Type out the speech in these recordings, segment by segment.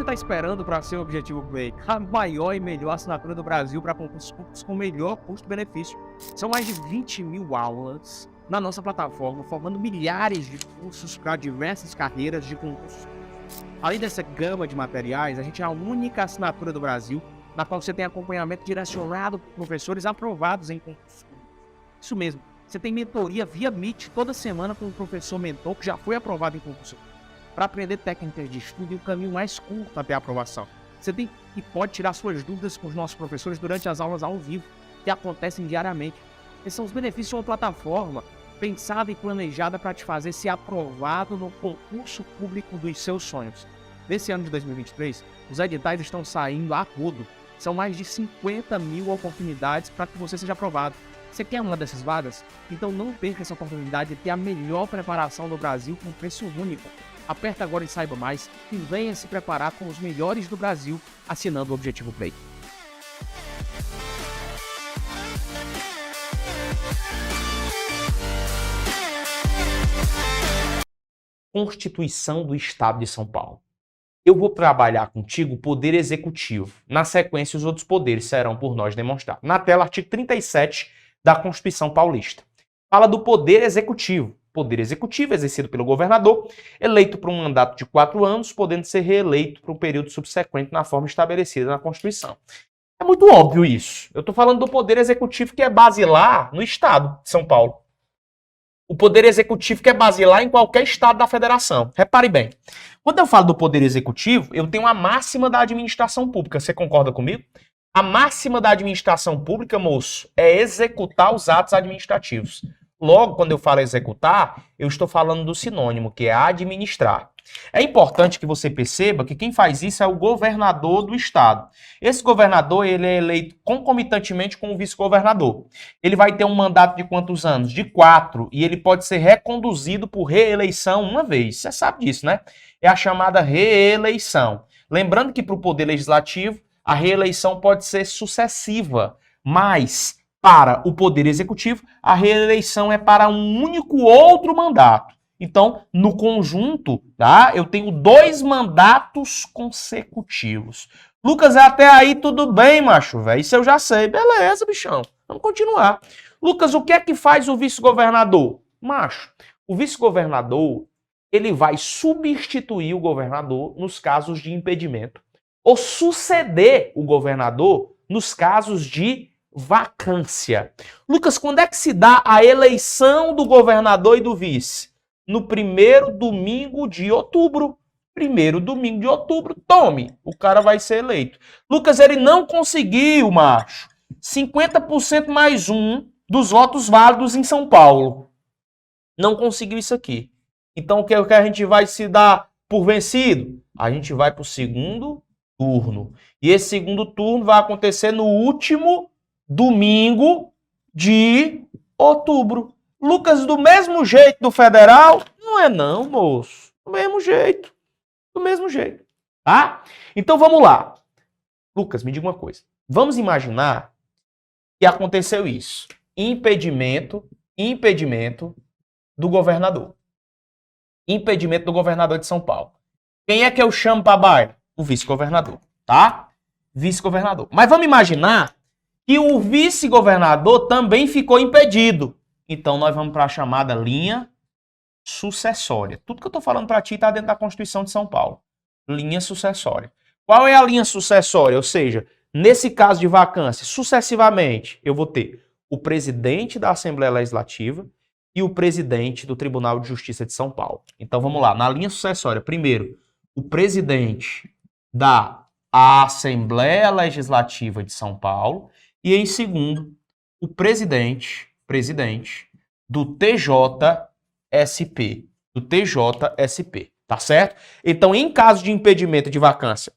está esperando para ser o Objetivo Play? A maior e melhor assinatura do Brasil para concursos públicos com melhor custo-benefício. São mais de 20 mil aulas na nossa plataforma, formando milhares de cursos para diversas carreiras de concursos. Além dessa gama de materiais, a gente é a única assinatura do Brasil na qual você tem acompanhamento direcionado por professores aprovados em concursos públicos. Isso mesmo, você tem mentoria via Meet toda semana com um professor mentor que já foi aprovado em concurso público, para aprender técnicas de estudo e o caminho mais curto até a aprovação. Você tem e pode tirar suas dúvidas com os nossos professores durante as aulas ao vivo, que acontecem diariamente. Esses são os benefícios de uma plataforma pensada e planejada para te fazer ser aprovado no concurso público dos seus sonhos. Nesse ano de 2023, os editais estão saindo a rodo. São mais de 50 mil oportunidades para que você seja aprovado. Você quer uma dessas vagas? Então não perca essa oportunidade de ter a melhor preparação do Brasil com preço único. Aperta agora e saiba mais e venha se preparar com os melhores do Brasil assinando o Objetivo Play. Constituição do Estado de São Paulo. Eu vou trabalhar contigo o poder executivo. Na sequência, os outros poderes serão por nós demonstrados. Na tela, artigo 37 da Constituição Paulista. Fala do poder executivo. Poder executivo exercido pelo governador, eleito por um mandato de 4 anos, podendo ser reeleito por um período subsequente na forma estabelecida na Constituição. É muito óbvio isso. Eu estou falando do poder executivo que é basilar no Estado de São Paulo. O poder executivo que é basilar em qualquer estado da federação. Repare bem. Quando eu falo do poder executivo, eu tenho a máxima da administração pública. Você concorda comigo? A máxima da administração pública, moço, é executar os atos administrativos. Logo, quando eu falo executar, eu estou falando do sinônimo, que é administrar. É importante que você perceba que quem faz isso é o governador do estado. Esse governador, ele é eleito concomitantemente com o vice-governador. Ele vai ter um mandato de quantos anos? De 4. E ele pode ser reconduzido por reeleição uma vez. Você sabe disso, né? É a chamada reeleição. Lembrando que para o poder legislativo, a reeleição pode ser sucessiva, mas para o poder executivo, a reeleição é para um único outro mandato. Então, no conjunto, tá? Eu tenho 2 mandatos consecutivos. Lucas, até aí tudo bem, macho, velho. Isso eu já sei. Beleza, bichão. Vamos continuar. Lucas, o que é que faz o vice-governador? Macho, o vice-governador, ele vai substituir o governador nos casos de impedimento ou suceder o governador nos casos de vacância. Lucas, quando é que se dá a eleição do governador e do vice? No primeiro domingo de outubro. Primeiro domingo de outubro, tome, o cara vai ser eleito. Lucas, ele não conseguiu, macho, 50% mais 1 dos votos válidos em São Paulo. Não conseguiu isso aqui. Então, o que a gente vai se dar por vencido? A gente vai para o segundo turno. E esse segundo turno vai acontecer no último domingo de outubro. Lucas, do mesmo jeito do federal? Não é não, moço. Do mesmo jeito. Do mesmo jeito. Tá? Então vamos lá. Lucas, me diga uma coisa. Vamos imaginar que aconteceu isso. Impedimento do governador. Impedimento do governador de São Paulo. Quem é que eu chamo para baixo? O vice-governador, tá? Vice-governador. Mas vamos imaginar que o vice-governador também ficou impedido. Então, nós vamos para a chamada linha sucessória. Tudo que eu estou falando para ti está dentro da Constituição de São Paulo. Linha sucessória. Qual é a linha sucessória? Ou seja, nesse caso de vacância, sucessivamente, eu vou ter o presidente da Assembleia Legislativa e o presidente do Tribunal de Justiça de São Paulo. Então, vamos lá. Na linha sucessória, primeiro, o presidente da Assembleia Legislativa de São Paulo e, em segundo, o presidente do TJSP. Do TJSP, tá certo? Então, em caso de impedimento de vacância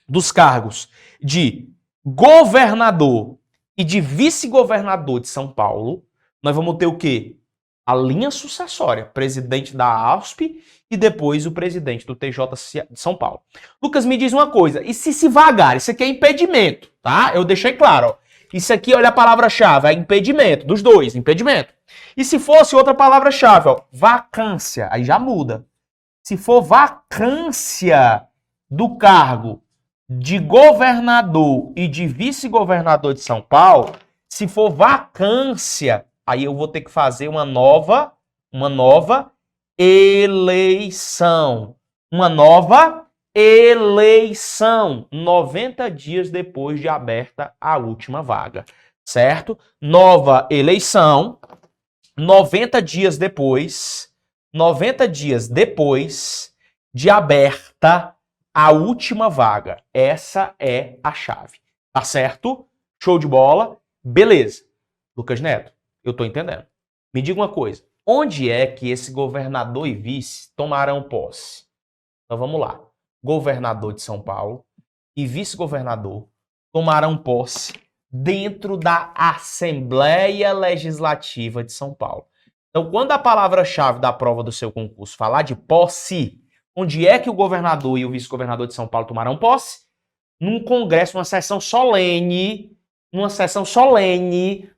dos cargos de governador e de vice-governador de São Paulo, nós vamos ter o quê? A linha sucessória, presidente da ASP e depois o presidente do TJ de São Paulo. Lucas, me diz uma coisa, e se vagar? Isso aqui é impedimento, tá? Eu deixei claro, ó. Isso aqui, olha a palavra-chave, é impedimento, dos dois, impedimento. E se fosse outra palavra-chave, ó, vacância, aí já muda. Se for vacância, do cargo de governador e de vice-governador de São Paulo, se for vacância, aí eu vou ter que fazer uma nova eleição. Uma nova eleição, 90 dias depois de aberta a última vaga, certo? Nova eleição, 90 dias depois de aberta a última vaga. Essa é a chave, tá certo? Show de bola? Beleza. Lucas Neto, eu tô entendendo. Me diga uma coisa, onde é que esse governador e vice tomarão posse? Então vamos lá. Governador de São Paulo e vice-governador tomarão posse dentro da Assembleia Legislativa de São Paulo. Então, quando a palavra-chave da prova do seu concurso falar de posse, onde é que o governador e o vice-governador de São Paulo tomarão posse? Num congresso, numa sessão solene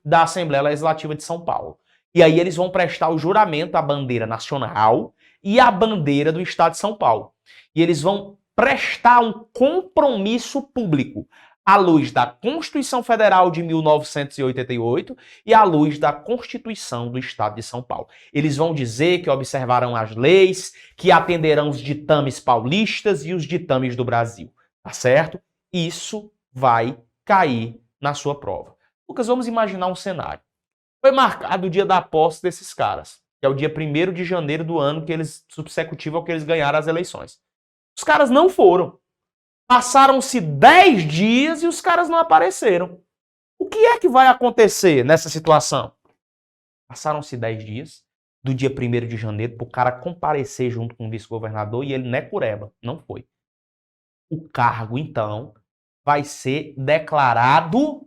da Assembleia Legislativa de São Paulo. E aí eles vão prestar o juramento à bandeira nacional e à bandeira do Estado de São Paulo. E eles vão prestar um compromisso público à luz da Constituição Federal de 1988 e à luz da Constituição do Estado de São Paulo. Eles vão dizer que observarão as leis, que atenderão os ditames paulistas e os ditames do Brasil, tá certo? Isso vai cair na sua prova. Lucas, vamos imaginar um cenário. Foi marcado o dia da posse desses caras, que é o dia 1º de janeiro do ano subsecutivo ao que eles ganharam as eleições. Os caras não foram. Passaram-se 10 dias e os caras não apareceram. O que é que vai acontecer nessa situação? Passaram-se 10 dias, do dia 1º de janeiro, para o cara comparecer junto com o vice-governador e ele necureba. Não foi. O cargo, então, vai ser declarado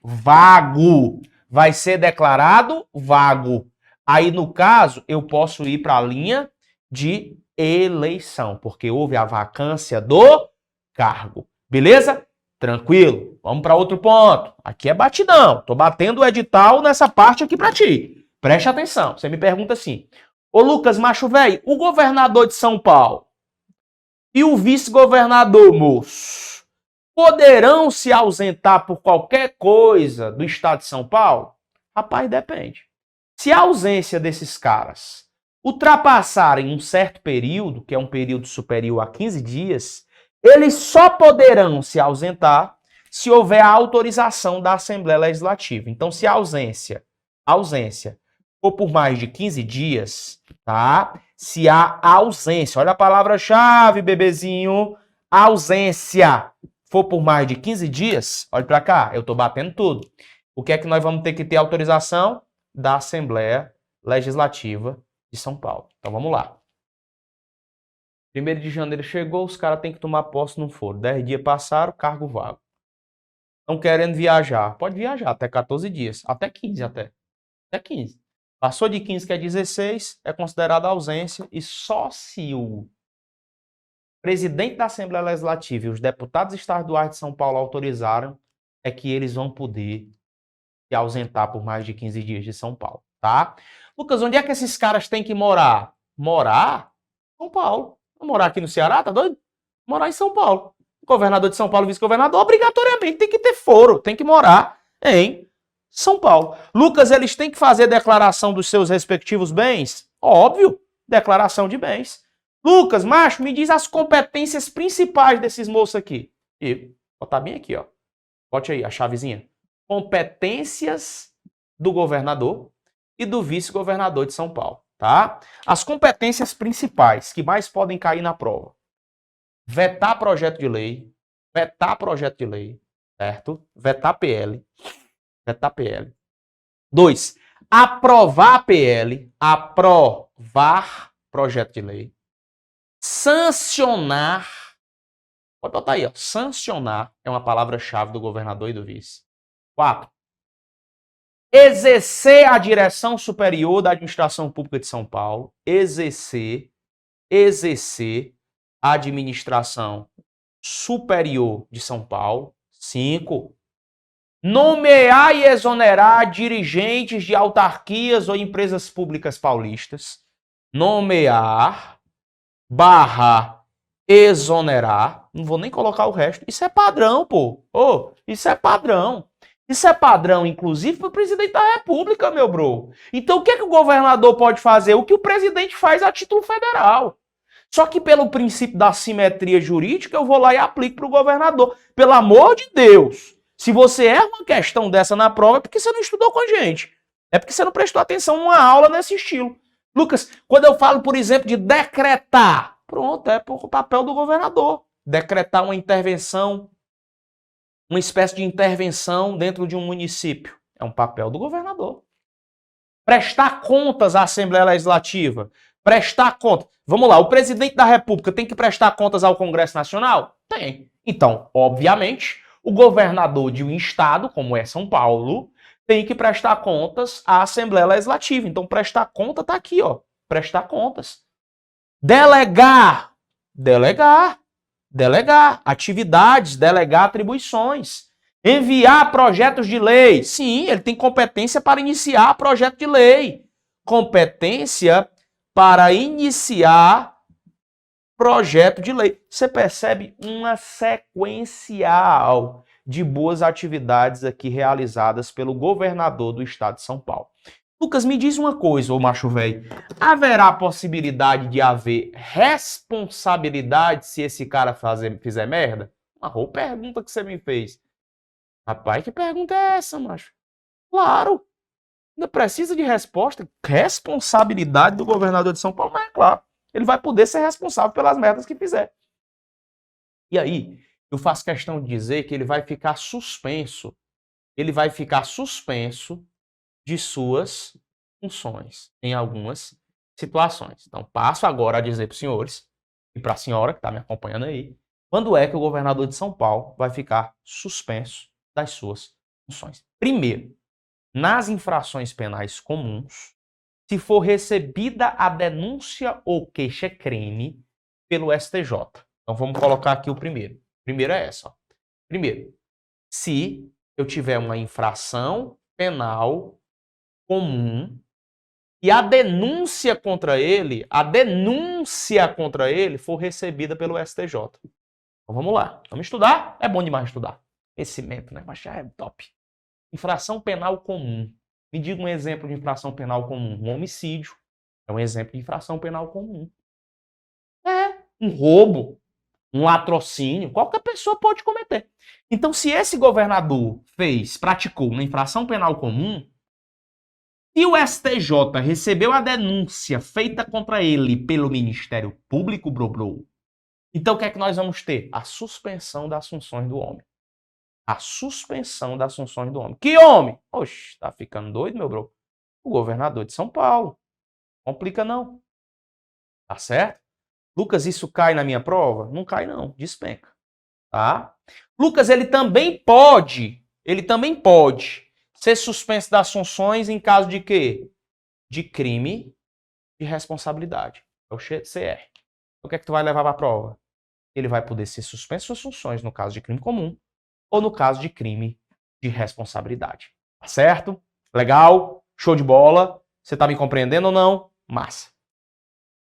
vago. Vai ser declarado vago. Aí, no caso, eu posso ir para a linha de eleição, porque houve a vacância do cargo. Beleza? Tranquilo. Vamos para outro ponto. Aqui é batidão. Tô batendo o edital nessa parte aqui para ti. Preste atenção. Você me pergunta assim: ô Lucas, macho velho, o governador de São Paulo e o vice-governador, moço, poderão se ausentar por qualquer coisa do Estado de São Paulo? Rapaz, depende. Se a ausência desses caras ultrapassarem um certo período, que é um período superior a 15 dias, eles só poderão se ausentar se houver a autorização da Assembleia Legislativa. Então, se a ausência for por mais de 15 dias, tá? Se a ausência, olha a palavra-chave, bebezinho, ausência for por mais de 15 dias, olha para cá, eu tô batendo tudo. O que é que nós vamos ter que ter autorização? Da Assembleia Legislativa de São Paulo. Então vamos lá. 1º de janeiro chegou, os caras têm que tomar posse, não foram. 10 dias passaram, cargo vago. Estão querendo viajar. Pode viajar até 14 dias. Até 15 até. Até 15. Passou de 15, que é 16, é considerada ausência. E só se o presidente da Assembleia Legislativa e os deputados estaduais de São Paulo autorizaram, é que eles vão poder se ausentar por mais de 15 dias de São Paulo, tá? Lucas, onde é que esses caras têm que morar? Morar? São Paulo. Vou morar aqui no Ceará, tá doido? Morar em São Paulo. Governador de São Paulo, vice-governador, obrigatoriamente tem que ter foro, tem que morar em São Paulo. Lucas, eles têm que fazer declaração dos seus respectivos bens? Óbvio, declaração de bens. Lucas, macho, me diz as competências principais desses moços aqui. E vou botar bem aqui, ó. Bote aí a chavezinha. Competências do governador e do vice-governador de São Paulo, tá? As competências principais que mais podem cair na prova: vetar projeto de lei, certo? Vetar PL. 2, aprovar PL, aprovar projeto de lei. Sancionar, pode botar aí, ó, sancionar é uma palavra-chave do governador e do vice. 4, exercer a direção superior da administração pública de São Paulo. Exercer a administração superior de São Paulo. 5, nomear e exonerar dirigentes de autarquias ou empresas públicas paulistas. Nomear / exonerar, não vou nem colocar o resto, isso é padrão, pô. Ô, isso é padrão. Isso é padrão, inclusive, para o presidente da República, meu bro. Então, o que é que o governador pode fazer? O que o presidente faz a título federal. Só que pelo princípio da simetria jurídica, eu vou lá e aplico para o governador. Pelo amor de Deus! Se você erra uma questão dessa na prova, é porque você não estudou com a gente. É porque você não prestou atenção numa aula nesse estilo. Lucas, quando eu falo, por exemplo, de decretar, pronto, é o papel do governador. Decretar uma intervenção, uma espécie de intervenção dentro de um município. É um papel do governador. Prestar contas à Assembleia Legislativa. Prestar contas. Vamos lá, o presidente da República tem que prestar contas ao Congresso Nacional? Tem. Então, obviamente, o governador de um estado, como é São Paulo, tem que prestar contas à Assembleia Legislativa. Então, prestar conta está aqui, ó. Prestar contas. Delegar. Delegar. Delegar atividades, delegar atribuições. Enviar projetos de lei. Sim, ele tem competência para iniciar projeto de lei. Competência para iniciar projeto de lei. Você percebe uma sequencial de boas atividades aqui realizadas pelo governador do estado de São Paulo. Lucas, me diz uma coisa, ô macho velho. Haverá possibilidade de haver responsabilidade se esse cara fizer merda? Uma boa pergunta que você me fez. Rapaz, que pergunta é essa, macho? Claro. Ainda precisa de resposta. Responsabilidade do governador de São Paulo? Mas é claro. Ele vai poder ser responsável pelas merdas que fizer. E aí, eu faço questão de dizer que ele vai ficar suspenso. Ele vai ficar suspenso de suas funções em algumas situações. Então, passo agora a dizer para os senhores e para a senhora que está me acompanhando aí, quando é que o governador de São Paulo vai ficar suspenso das suas funções. Primeiro, nas infrações penais comuns, se for recebida a denúncia ou queixa-crime pelo STJ. Então, vamos colocar aqui o primeiro. Primeiro é essa. Ó. Primeiro, se eu tiver uma infração penal comum e a denúncia contra ele for recebida pelo STJ. Então vamos lá. Vamos estudar? É bom demais estudar. Conhecimento, né? Mas já é top. Infração penal comum. Me diga um exemplo de infração penal comum. Um homicídio é um exemplo de infração penal comum. Um roubo, um latrocínio, qualquer pessoa pode cometer. Então, se esse governador praticou uma infração penal comum, se o STJ recebeu a denúncia feita contra ele pelo Ministério Público, então o que é que nós vamos ter? A suspensão das funções do homem. A suspensão das funções do homem. Que homem? Oxe, tá ficando doido, meu bro? O governador de São Paulo. Complica não. Tá certo? Lucas, isso cai na minha prova? Não cai não, despenca. Tá? Lucas, ele também pode ser suspenso das funções em caso de quê? De crime de responsabilidade. É o CR. O que é que tu vai levar para a prova? Ele vai poder ser suspenso suas funções no caso de crime comum ou no caso de crime de responsabilidade. Tá certo? Legal? Show de bola? Você tá me compreendendo ou não? Massa.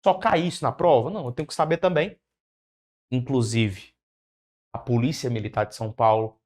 Só cai isso na prova? Não, eu tenho que saber também. Inclusive, a Polícia Militar de São Paulo,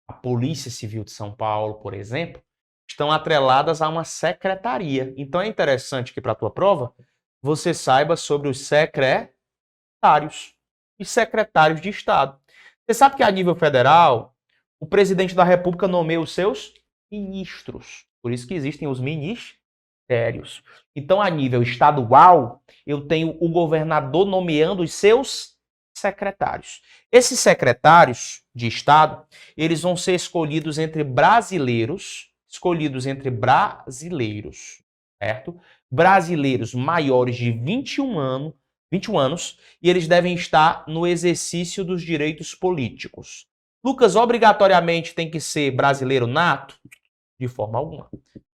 a Polícia Civil de São Paulo, por exemplo, estão atreladas a uma secretaria. Então é interessante que para a tua prova você saiba sobre os secretários e secretários de Estado. Você sabe que a nível federal, o presidente da República nomeia os seus ministros. Por isso que existem os ministérios. Então, a nível estadual, eu tenho o governador nomeando os seus secretários. Esses secretários de Estado, eles vão ser escolhidos entre brasileiros, certo? Brasileiros maiores de 21 anos, e eles devem estar no exercício dos direitos políticos. Lucas, obrigatoriamente tem que ser brasileiro nato? De forma alguma.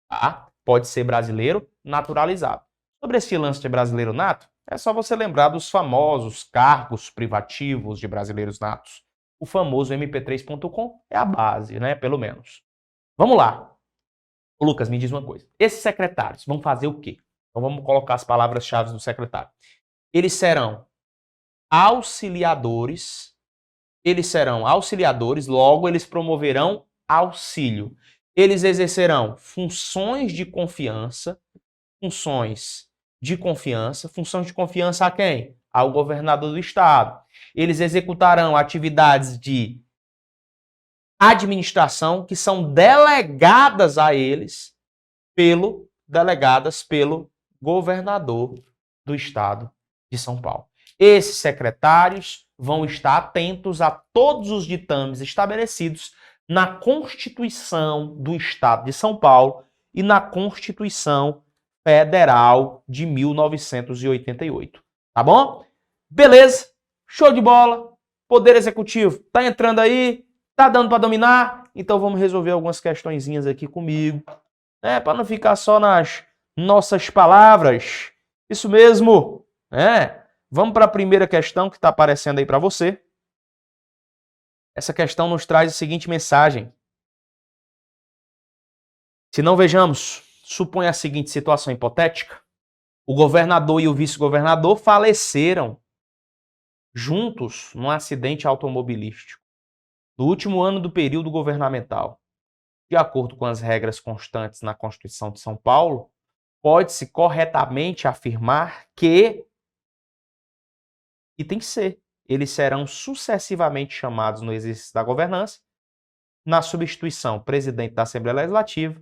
Tá? Pode ser brasileiro naturalizado. Sobre esse lance de brasileiro nato, é só você lembrar dos famosos cargos privativos de brasileiros natos. O famoso mp3.com é a base, né? Pelo menos. Vamos lá. Lucas, me diz uma coisa. Esses secretários vão fazer o quê? Então vamos colocar as palavras-chave do secretário. Eles serão auxiliadores. Eles serão auxiliadores, logo eles promoverão auxílio. Eles exercerão funções de confiança. Funções de confiança a quem? Ao governador do estado. Eles executarão atividades de administração que são delegadas a eles delegadas pelo governador do estado de São Paulo. Esses secretários vão estar atentos a todos os ditames estabelecidos na Constituição do Estado de São Paulo e na Constituição Federal de 1988. Tá bom? Beleza? Show de bola. Poder Executivo, tá entrando aí? Tá dando para dominar? Então vamos resolver algumas questõezinhas aqui comigo, né? Para não ficar só nas nossas palavras. Isso mesmo, né? Vamos para a primeira questão que está aparecendo aí para você. Essa questão nos traz a seguinte mensagem. Se não vejamos, suponha a seguinte situação hipotética. O governador e o vice-governador faleceram juntos num acidente automobilístico no último ano do período governamental. De acordo com as regras constantes na Constituição de São Paulo, pode-se corretamente afirmar que, e tem que ser, eles serão sucessivamente chamados no exercício da governança, na substituição, presidente da Assembleia Legislativa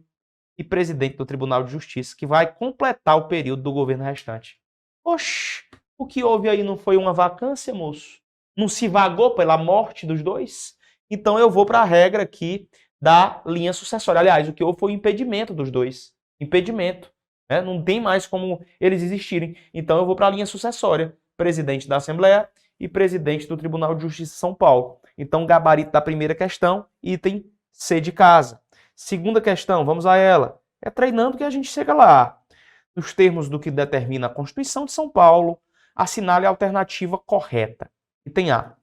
e presidente do Tribunal de Justiça, que vai completar o período do governo restante. Oxi, o que houve aí não foi uma vacância, moço? Não se vagou pela morte dos dois? Então eu vou para a regra aqui da linha sucessória. Aliás, o que houve foi o impedimento dos dois. Impedimento. Né? Não tem mais como eles existirem. Então eu vou para a linha sucessória. Presidente da Assembleia e presidente do Tribunal de Justiça de São Paulo. Então, gabarito da primeira questão, item C de casa. Segunda questão, vamos a ela. É treinando que a gente chega lá. Nos termos do que determina a Constituição de São Paulo, assinale a alternativa correta. Item A.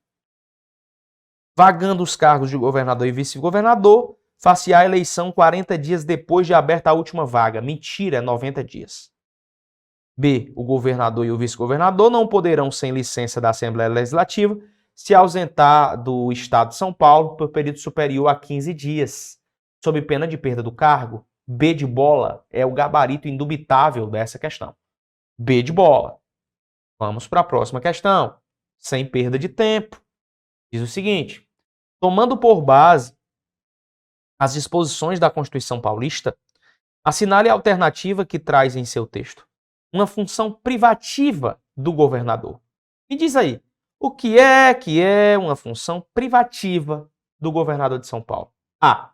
Vagando os cargos de governador e vice-governador, far-se-á a eleição 40 dias depois de aberta a última vaga. Mentira, é 90 dias. B. O governador e o vice-governador não poderão, sem licença da Assembleia Legislativa, se ausentar do Estado de São Paulo por período superior a 15 dias, sob pena de perda do cargo. B de bola é o gabarito indubitável dessa questão. B de bola. Vamos para a próxima questão. Sem perda de tempo. Diz o seguinte: tomando por base as disposições da Constituição Paulista, assinale a alternativa que traz em seu texto uma função privativa do governador. Me diz aí, o que é uma função privativa do governador de São Paulo? A.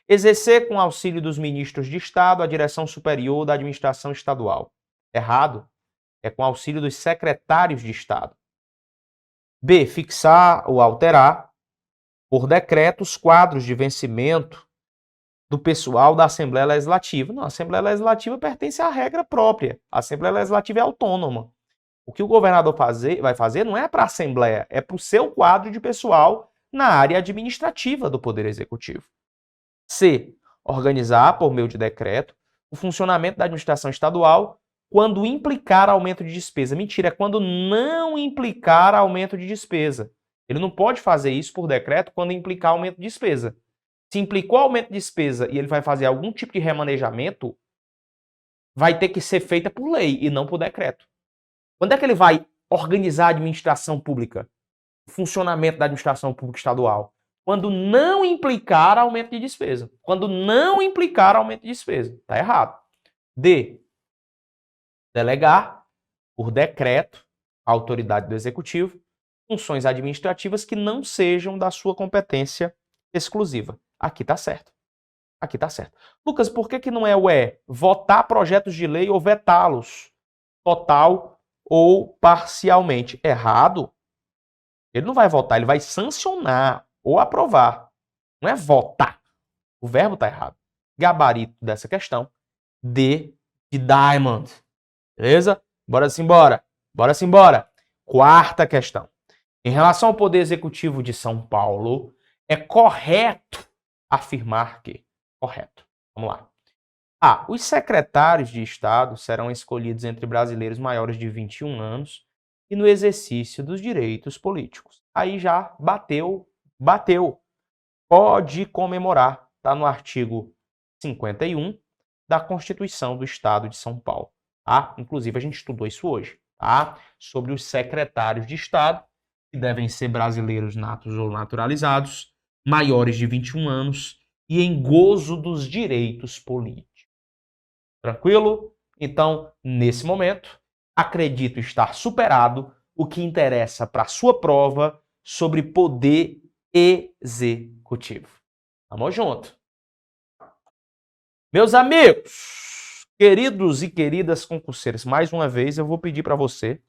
Exercer com auxílio dos ministros de Estado a direção superior da administração estadual. Errado. É com auxílio dos secretários de Estado. B. Fixar ou alterar, por decreto, os quadros de vencimento do pessoal da Assembleia Legislativa. Não, a Assembleia Legislativa pertence à regra própria. A Assembleia Legislativa é autônoma. O que o governador vai fazer não é para a Assembleia, é para o seu quadro de pessoal na área administrativa do Poder Executivo. C. Organizar, por meio de decreto, o funcionamento da administração estadual quando implicar aumento de despesa. Mentira, é quando não implicar aumento de despesa. Ele não pode fazer isso por decreto quando implicar aumento de despesa. Se implicou aumento de despesa e ele vai fazer algum tipo de remanejamento, vai ter que ser feita por lei e não por decreto. Quando é que ele vai organizar a administração pública? O funcionamento da administração pública estadual? Quando não implicar aumento de despesa. Quando não implicar aumento de despesa. Está errado. D. Delegar, por decreto, à autoridade do executivo, funções administrativas que não sejam da sua competência exclusiva. Aqui está certo. Aqui está certo. Lucas, por que não é o E? Votar projetos de lei ou vetá-los, total ou parcialmente. Errado. Ele não vai votar, ele vai sancionar ou aprovar. Não é votar. O verbo está errado. Gabarito dessa questão. D de Diamond. Beleza? Bora simbora. Bora simbora. Quarta questão. Em relação ao Poder Executivo de São Paulo, é correto afirmar que... Correto. Vamos lá. A. Os secretários de Estado serão escolhidos entre brasileiros maiores de 21 anos e no exercício dos direitos políticos. Aí já bateu. Pode comemorar. Está no artigo 51 da Constituição do Estado de São Paulo. Tá? Inclusive, a gente estudou isso hoje, tá? Sobre os secretários de Estado, que devem ser brasileiros natos ou naturalizados, maiores de 21 anos e em gozo dos direitos políticos. Tranquilo? Então, nesse momento, acredito estar superado o que interessa para a sua prova sobre poder executivo. Tamo junto. Meus amigos, queridos e queridas concurseiros, mais uma vez eu vou pedir para você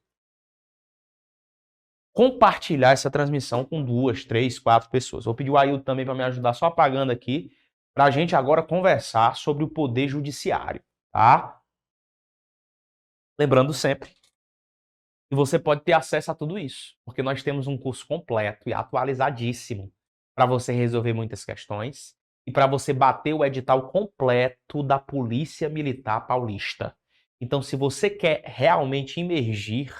compartilhar essa transmissão com 2, 3, 4 pessoas. Vou pedir o Ailton também para me ajudar só apagando aqui, para a gente agora conversar sobre o poder judiciário, tá? Lembrando sempre que você pode ter acesso a tudo isso, porque nós temos um curso completo e atualizadíssimo para você resolver muitas questões e para você bater o edital completo da Polícia Militar Paulista. Então, se você quer realmente imergir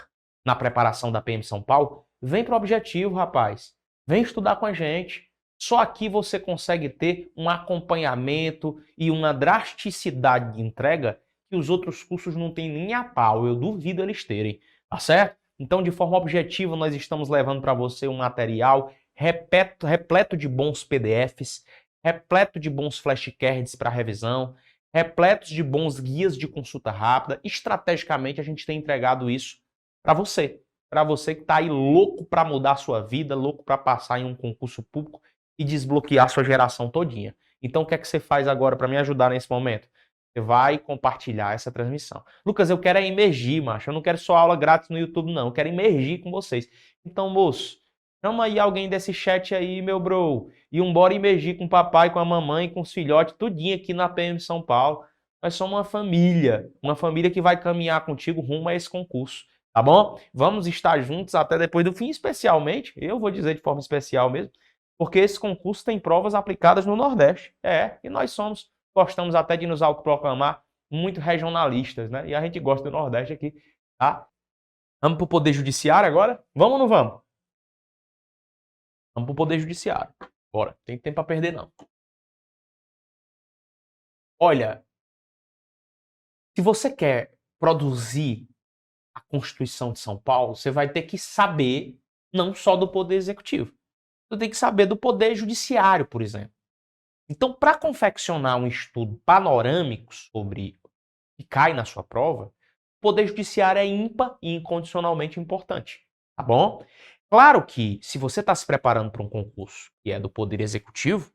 na preparação da PM São Paulo, vem para o Objetivo, rapaz. Vem estudar com a gente. Só aqui você consegue ter um acompanhamento e uma drasticidade de entrega que os outros cursos não têm nem a pau. Eu duvido eles terem, tá certo? Então, de forma objetiva, nós estamos levando para você um material repleto de bons PDFs, repleto de bons flashcards para revisão, repletos de bons guias de consulta rápida. Estrategicamente, a gente tem entregado isso para você que está aí louco para mudar a sua vida, louco para passar em um concurso público e desbloquear a sua geração todinha. Então, o que é que você faz agora para me ajudar nesse momento? Você vai compartilhar essa transmissão. Lucas, eu quero imergir, macho. Eu não quero só aula grátis no YouTube, não. Eu quero imergir com vocês. Então, moço, chama aí alguém desse chat aí, meu bro. E bora imergir com o papai, com a mamãe, com os filhotes, tudinho aqui na PM São Paulo. Nós somos uma família que vai caminhar contigo rumo a esse concurso. Tá bom? Vamos estar juntos até depois do fim, especialmente. Eu vou dizer de forma especial mesmo. Porque esse concurso tem provas aplicadas no Nordeste. E nós gostamos até de nos autoproclamar muito regionalistas, né? E a gente gosta do Nordeste aqui, tá? Vamos pro Poder Judiciário agora? Vamos ou não vamos? Vamos pro Poder Judiciário. Bora, tem tempo para perder não. Olha, se você quer produzir a Constituição de São Paulo, você vai ter que saber não só do Poder Executivo. Você tem que saber do Poder Judiciário, por exemplo. Então, para confeccionar um estudo panorâmico sobre o que cai na sua prova, o Poder Judiciário é ímpar e incondicionalmente importante. Tá bom? Claro que, se você está se preparando para um concurso que é do Poder Executivo,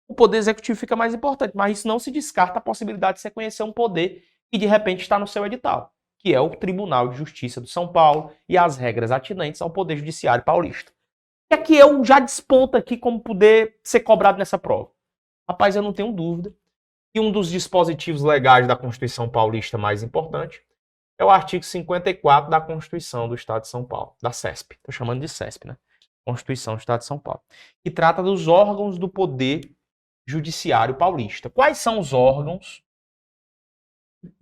o Poder Executivo fica mais importante, mas isso não se descarta a possibilidade de você conhecer um poder que, de repente, está no seu edital, que é o Tribunal de Justiça de São Paulo e as regras atinentes ao Poder Judiciário paulista. E aqui eu já desponto aqui como poder ser cobrado nessa prova. Rapaz, eu não tenho dúvida que um dos dispositivos legais da Constituição Paulista mais importante é o artigo 54 da Constituição do Estado de São Paulo, da CESP. Estou chamando de CESP, né? Constituição do Estado de São Paulo. Que trata dos órgãos do Poder Judiciário Paulista. Quais são os órgãos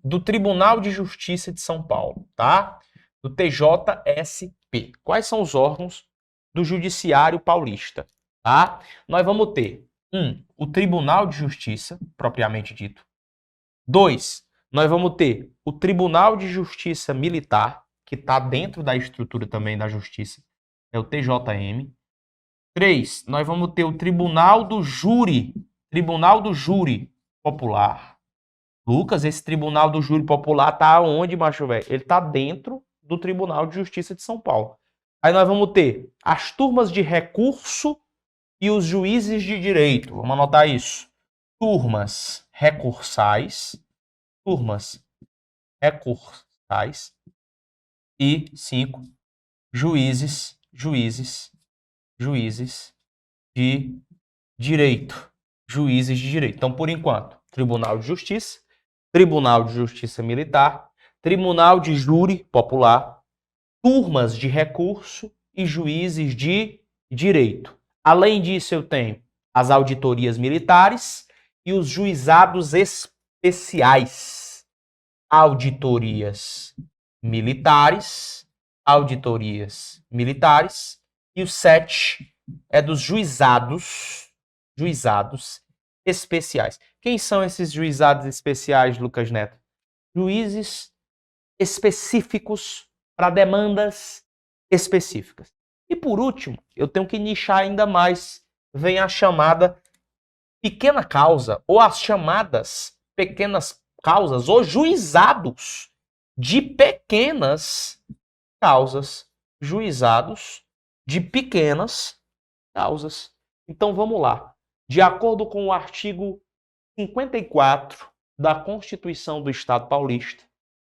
do Tribunal de Justiça de São Paulo, tá? Do TJSP. Quais são os órgãos do Judiciário Paulista, tá? Nós vamos ter o Tribunal de Justiça, propriamente dito. 2, nós vamos ter o Tribunal de Justiça Militar, que está dentro da estrutura também da Justiça, é o TJM. 3, nós vamos ter o Tribunal do Júri Popular. Lucas, esse Tribunal do Júri Popular tá onde, macho velho? Ele tá dentro do Tribunal de Justiça de São Paulo. Aí nós vamos ter as turmas de recurso e os juízes de direito. Vamos anotar isso. Turmas recursais e 5 juízes de direito. Juízes de direito. Então, por enquanto, Tribunal de Justiça, Tribunal de Justiça Militar, Tribunal de Júri Popular, turmas de recurso e juízes de direito. Além disso, eu tenho as auditorias militares e os juizados especiais. Auditorias militares, auditorias militares. E o 7 é dos juizados especiais. Quem são esses juizados especiais, Lucas Neto? Juízes específicos para demandas específicas. E por último, eu tenho que nichar ainda mais, vem a chamada pequena causa, ou as chamadas pequenas causas, ou juizados de pequenas causas. Juizados de pequenas causas. Então vamos lá. De acordo com o artigo 54 da Constituição do Estado Paulista,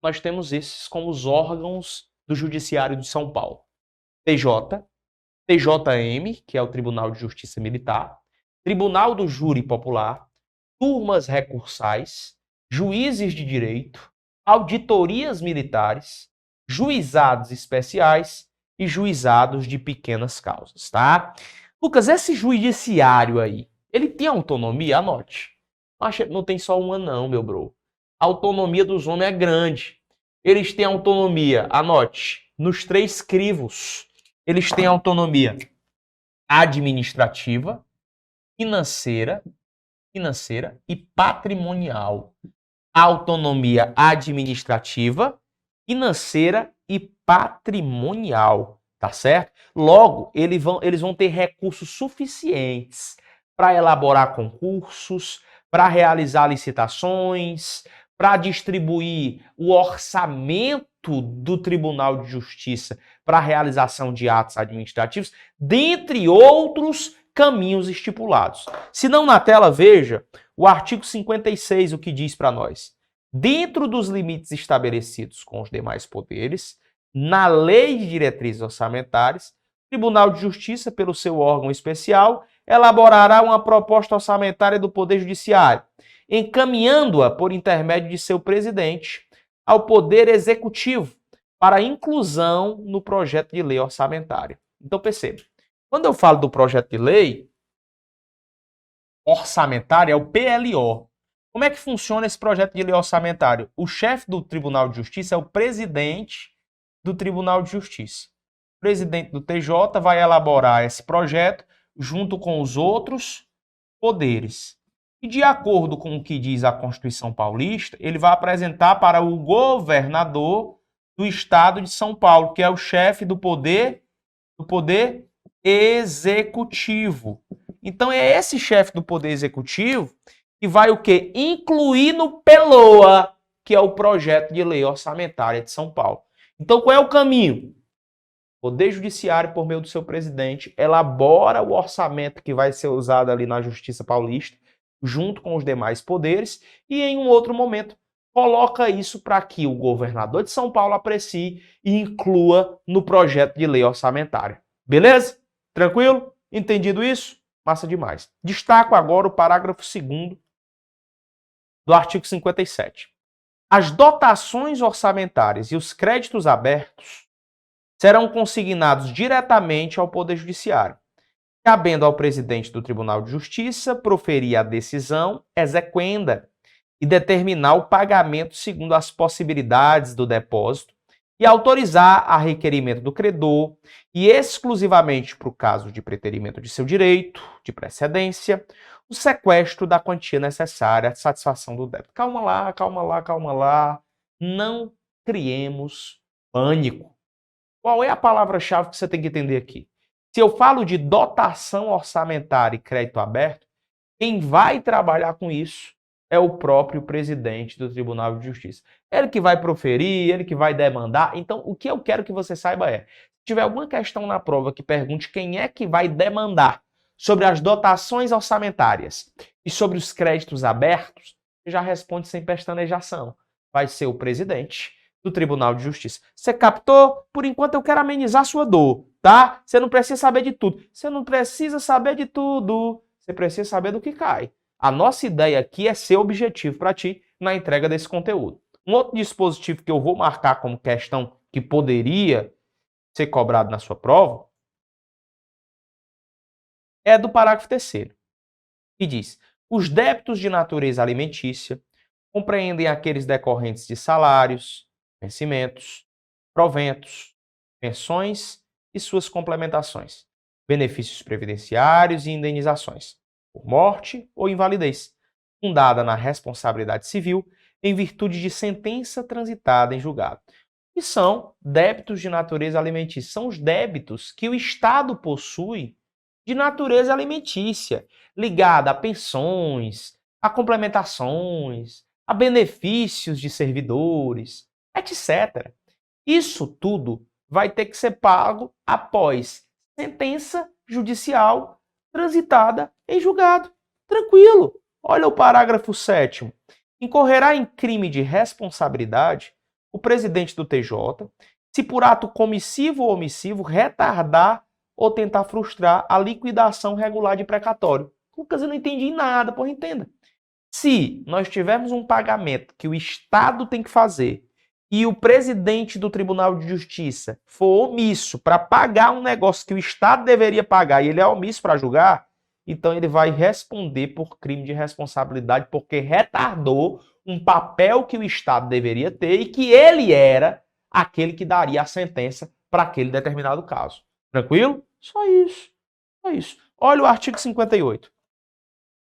nós temos esses como os órgãos do Judiciário de São Paulo. TJ, TJM, que é o Tribunal de Justiça Militar, Tribunal do Júri Popular, turmas recursais, juízes de direito, auditorias militares, juizados especiais e juizados de pequenas causas, tá? Lucas, esse judiciário aí, ele tem autonomia? Anote. Não tem só uma não, meu bro. A autonomia dos homens é grande. Eles têm autonomia, anote, nos 3 crivos. Eles têm autonomia administrativa, financeira e patrimonial. Autonomia administrativa, financeira e patrimonial, tá certo? Logo, eles vão ter recursos suficientes para elaborar concursos, para realizar licitações, para distribuir o orçamento do Tribunal de Justiça para a realização de atos administrativos, dentre outros caminhos estipulados. Se não, na tela, veja o artigo 56, o que diz para nós. Dentro dos limites estabelecidos com os demais poderes, na Lei de Diretrizes Orçamentárias, o Tribunal de Justiça, pelo seu órgão especial, elaborará uma proposta orçamentária do Poder Judiciário, encaminhando-a por intermédio de seu presidente ao Poder Executivo para inclusão no projeto de lei orçamentária. Então, perceba, quando eu falo do projeto de lei orçamentária, é o PLO. Como é que funciona esse projeto de lei orçamentário? O chefe do Tribunal de Justiça é o presidente do Tribunal de Justiça. O presidente do TJ vai elaborar esse projeto junto com os outros poderes. E de acordo com o que diz a Constituição Paulista, ele vai apresentar para o governador do estado de São Paulo, que é o chefe do poder executivo. Então é esse chefe do poder executivo que vai o quê? Incluir no PELOA, que é o projeto de lei orçamentária de São Paulo. Então qual é o caminho? O Poder Judiciário, por meio do seu presidente, elabora o orçamento que vai ser usado ali na Justiça Paulista, junto com os demais poderes, e em um outro momento coloca isso para que o governador de São Paulo aprecie e inclua no projeto de lei orçamentária. Beleza? Tranquilo? Entendido isso? Massa demais. Destaco agora o parágrafo 2º do artigo 57. As dotações orçamentárias e os créditos abertos serão consignados diretamente ao Poder Judiciário, cabendo ao presidente do Tribunal de Justiça proferir a decisão exequenda e determinar o pagamento segundo as possibilidades do depósito e autorizar a requerimento do credor e exclusivamente para o caso de preterimento de seu direito, de precedência, o sequestro da quantia necessária à satisfação do débito. Calma lá, calma lá, calma lá. Não criemos pânico. Qual é a palavra-chave que você tem que entender aqui? Se eu falo de dotação orçamentária e crédito aberto, quem vai trabalhar com isso é o próprio presidente do Tribunal de Justiça. Ele que vai proferir, ele que vai demandar. Então, o que eu quero que você saiba é, se tiver alguma questão na prova que pergunte quem é que vai demandar sobre as dotações orçamentárias e sobre os créditos abertos, você já responde sem pestanejação. Vai ser o presidente do Tribunal de Justiça. Você captou? Por enquanto eu quero amenizar sua dor, tá? Você não precisa saber de tudo. Você não precisa saber de tudo. Você precisa saber do que cai. A nossa ideia aqui é ser objetivo para ti na entrega desse conteúdo. Um outro dispositivo que eu vou marcar como questão que poderia ser cobrado na sua prova é do parágrafo 3º, que diz: os débitos de natureza alimentícia compreendem aqueles decorrentes de salários, vencimentos, proventos, pensões e suas complementações, benefícios previdenciários e indenizações, por morte ou invalidez, fundada na responsabilidade civil em virtude de sentença transitada em julgado. E são débitos de natureza alimentícia. São os débitos que o Estado possui de natureza alimentícia, ligada a pensões, a complementações, a benefícios de servidores, etc. Isso tudo vai ter que ser pago após sentença judicial transitada em julgado. Tranquilo. Olha o parágrafo 7º. Incorrerá em crime de responsabilidade o presidente do TJ, se por ato comissivo ou omissivo retardar ou tentar frustrar a liquidação regular de precatório. Lucas, eu não entendi nada, porra, entenda. Se nós tivermos um pagamento que o Estado tem que fazer e o presidente do Tribunal de Justiça for omisso para pagar um negócio que o Estado deveria pagar e ele é omisso para julgar, então ele vai responder por crime de responsabilidade porque retardou um papel que o Estado deveria ter e que ele era aquele que daria a sentença para aquele determinado caso. Tranquilo? Só isso. Só isso. Olha o artigo 58.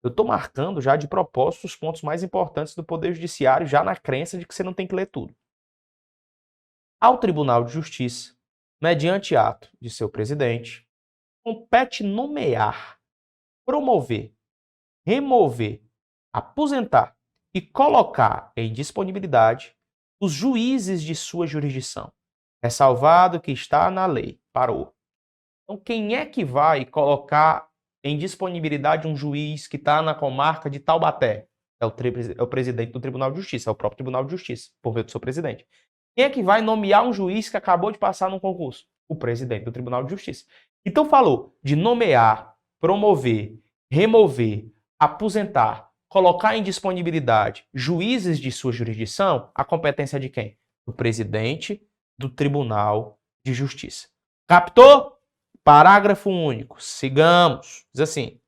Eu estou marcando já de propósito os pontos mais importantes do Poder Judiciário, já na crença de que você não tem que ler tudo. Ao Tribunal de Justiça, mediante ato de seu presidente, compete nomear, promover, remover, aposentar e colocar em disponibilidade os juízes de sua jurisdição, ressalvado que está na lei. Parou. Então, quem é que vai colocar em disponibilidade um juiz que está na comarca de Taubaté? É o presidente do Tribunal de Justiça, é o próprio Tribunal de Justiça, por meio do seu presidente. Quem é que vai nomear um juiz que acabou de passar num concurso? O presidente do Tribunal de Justiça. Então, falou de nomear, promover, remover, aposentar, colocar em disponibilidade juízes de sua jurisdição, a competência é de quem? Do presidente do Tribunal de Justiça. Captou? Parágrafo único. Sigamos. Diz assim.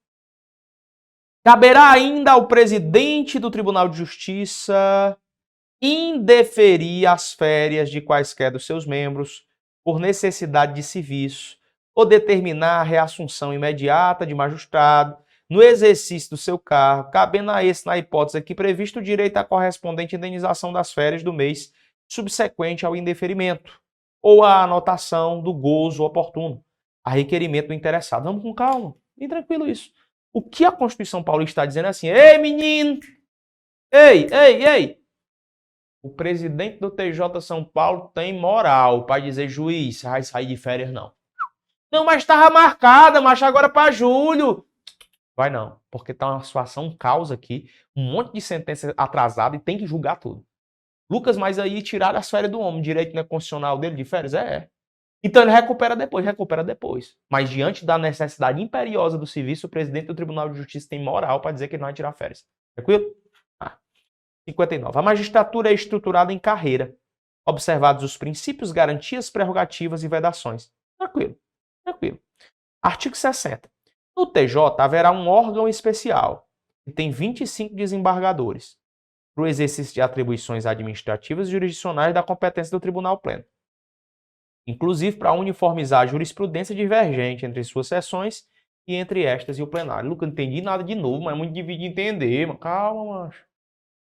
Caberá ainda ao presidente do Tribunal de Justiça indeferir as férias de quaisquer dos seus membros por necessidade de serviço ou determinar a reassunção imediata de magistrado no exercício do seu cargo, cabendo a esse, na hipótese aqui prevista, o direito à correspondente indenização das férias do mês subsequente ao indeferimento ou à anotação do gozo oportuno, a requerimento do interessado. Vamos com calma, bem tranquilo isso. O que a Constituição Paulista está dizendo é assim, ei menino, ei, o presidente do TJ São Paulo tem moral para dizer, juiz, vai sair de férias não. Não, mas estava marcada, mas agora para julho. Vai não, porque está uma situação, um caos aqui, um monte de sentença atrasada e tem que julgar tudo. Lucas, mas aí tiraram as férias do homem, direito não é constitucional dele de férias? É. Então ele recupera depois. Mas diante da necessidade imperiosa do serviço, o presidente do Tribunal de Justiça tem moral para dizer que ele não vai tirar férias. Tranquilo? 59. A magistratura é estruturada em carreira, observados os princípios, garantias, prerrogativas e vedações. Tranquilo. Artigo 60. No TJ haverá um órgão especial, que tem 25 desembargadores, para o exercício de atribuições administrativas e jurisdicionais da competência do Tribunal Pleno. Inclusive para uniformizar a jurisprudência divergente entre suas sessões e entre estas e o plenário. Lucas, não entendi nada de novo, mas é muito difícil de entender. Calma, macho.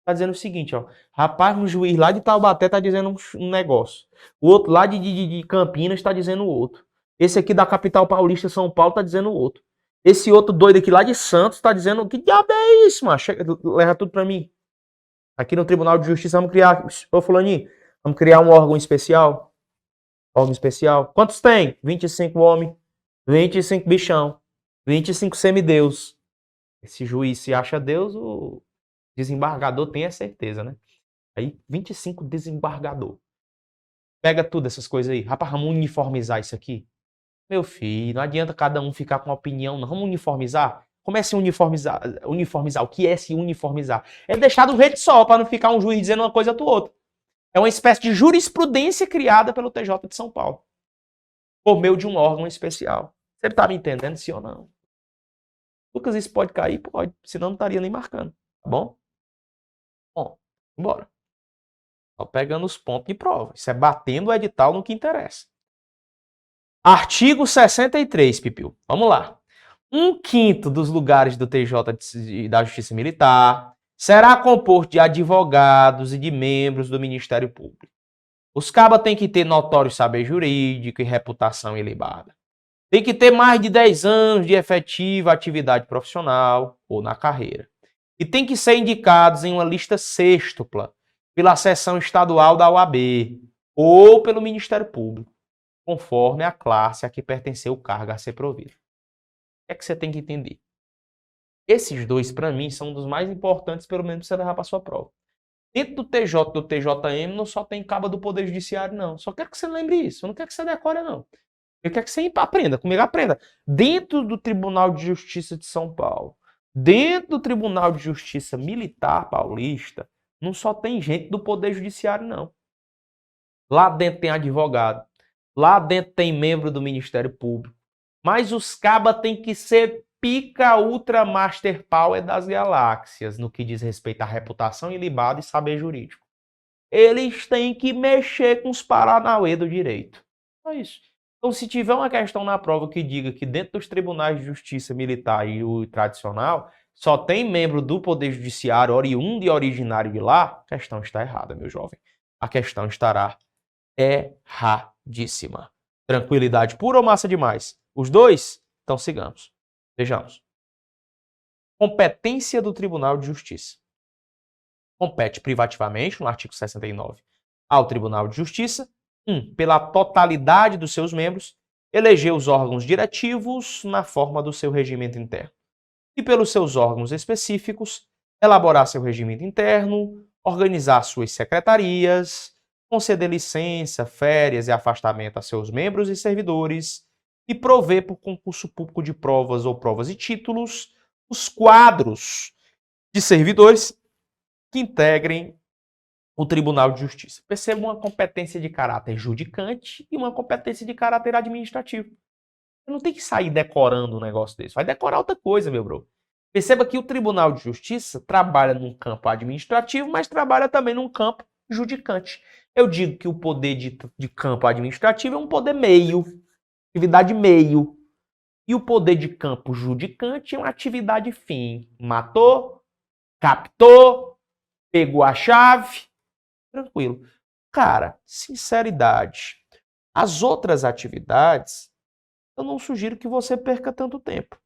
Tá dizendo o seguinte, ó. Rapaz, um juiz lá de Taubaté tá dizendo um negócio. O outro lá de Campinas tá dizendo outro. Esse aqui da capital paulista, São Paulo, tá dizendo outro. Esse outro doido aqui lá de Santos tá dizendo... Que diabo é isso, macho? Leva tudo pra mim. Aqui no Tribunal de Justiça vamos criar... Ô, fulaninho, vamos criar um órgão especial. Órgão especial. Quantos tem? 25 homens, 25 bichão, 25 semideus. Esse juiz se acha Deus, o desembargador tem a certeza, né? Aí, 25 desembargador. Pega tudo essas coisas aí. Rapaz, vamos uniformizar isso aqui. Meu filho, não adianta cada um ficar com uma opinião, não. Vamos uniformizar? Comece a uniformizar. Uniformizar. O que é se uniformizar? É deixar do jeito só, para não ficar um juiz dizendo uma coisa do outro. É uma espécie de jurisprudência criada pelo TJ de São Paulo. Por meio de um órgão especial. Você está me entendendo, sim ou não? Lucas, isso pode cair? Pode. Senão não estaria nem marcando. Tá bom? Bom, bora. Só pegando os pontos de prova. Isso é batendo o edital no que interessa. Artigo 63, Pipiu. Vamos lá. 1/5 dos lugares do TJ da Justiça Militar será composto de advogados e de membros do Ministério Público. Os cabas têm que ter notório saber jurídico e reputação ilibada. Tem que ter mais de 10 anos de efetiva atividade profissional ou na carreira. E tem que ser indicados em uma lista sêxtupla pela seção estadual da OAB ou pelo Ministério Público, conforme a classe a que pertenceu o cargo a ser provido. O que é que você tem que entender? Esses dois, para mim, são um dos mais importantes, pelo menos, para você levar para sua prova. Dentro do TJ, do TJM, não só tem caba do Poder Judiciário, não. Só quero que você lembre isso. Eu não quero que você decore, não. Eu quero que você aprenda. Comigo, aprenda. Dentro do Tribunal de Justiça de São Paulo, dentro do Tribunal de Justiça Militar Paulista, não só tem gente do Poder Judiciário, não. Lá dentro tem advogado. Lá dentro tem membro do Ministério Público. Mas os cabas têm que ser pica ultra master power das galáxias no que diz respeito à reputação ilibada e saber jurídico. Eles têm que mexer com os paranauê do direito. É isso. Então, se tiver uma questão na prova que diga que dentro dos tribunais de justiça militar e o tradicional só tem membro do Poder Judiciário oriundo e originário de lá, a questão está errada, meu jovem. A questão estará erradíssima. Tranquilidade pura ou massa demais? Os dois? Então sigamos. Vejamos. Competência do Tribunal de Justiça. Compete privativamente, no artigo 69, ao Tribunal de Justiça, pela totalidade dos seus membros, eleger os órgãos diretivos na forma do seu regimento interno. E pelos seus órgãos específicos, elaborar seu regimento interno, organizar suas secretarias, conceder licença, férias e afastamento a seus membros e servidores e prover por concurso público de provas ou provas e títulos os quadros de servidores que integrem o Tribunal de Justiça. Perceba uma competência de caráter judicante e uma competência de caráter administrativo. Você não tem que sair decorando um negócio desse. Vai decorar outra coisa, meu bro. Perceba que o Tribunal de Justiça trabalha num campo administrativo, mas trabalha também num campo judicante. Eu digo que o poder de campo administrativo é um poder meio, atividade meio. E o poder de campo judicante é uma atividade fim. Matou, captou, pegou a chave, tranquilo. Cara, sinceridade. As outras atividades, eu não sugiro que você perca tanto tempo.